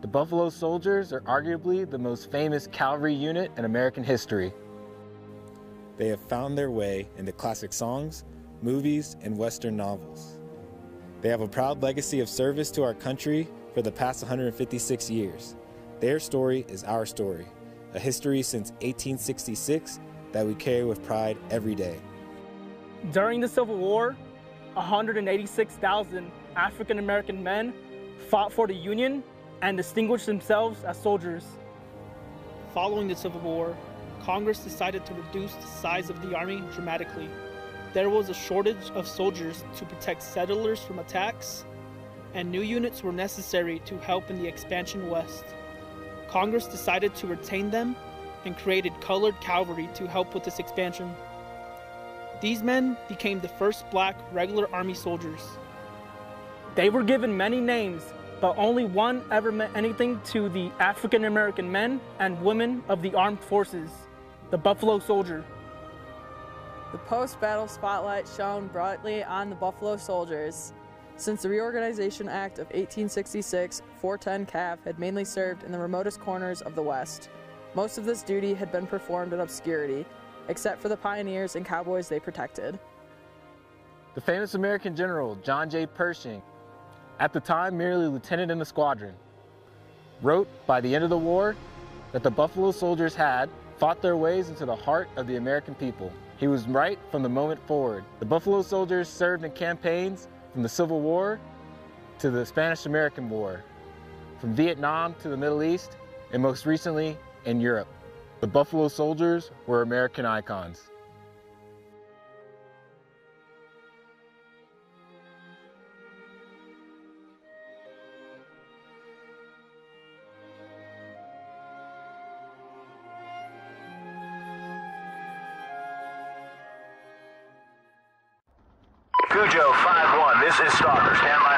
The Buffalo Soldiers are arguably the most famous cavalry unit in American history. They have found their way into classic songs, movies, and Western novels. They have a proud legacy of service to our country for the past 156 years. Their story is our story, a history since 1866 that we carry with pride every day. During the Civil War, 186,000 African American men fought for the Union and distinguished themselves as soldiers. Following the Civil War, Congress decided to reduce the size of the Army dramatically. There was a shortage of soldiers to protect settlers from attacks, and new units were necessary to help in the expansion west. Congress decided to retain them and created colored cavalry to help with this expansion. These men became the first black regular Army soldiers. They were given many names, but only one ever meant anything to the African American men and women of the armed forces, the Buffalo Soldier. The post-battle spotlight shone brightly on the Buffalo Soldiers. Since the Reorganization Act of 1866, 410 Cav had mainly served in the remotest corners of the West. Most of this duty had been performed in obscurity, except for the pioneers and cowboys they protected. The famous American general John J. Pershing, at the time merely lieutenant in the squadron, wrote by the end of the war that the Buffalo Soldiers had fought their ways into the heart of the American people. He was right from the moment forward. The Buffalo Soldiers served in campaigns from the Civil War to the Spanish-American War, from Vietnam to the Middle East, and most recently in Europe. The Buffalo Soldiers were American icons. Cujo 5-1, this is Stalker. Stand by.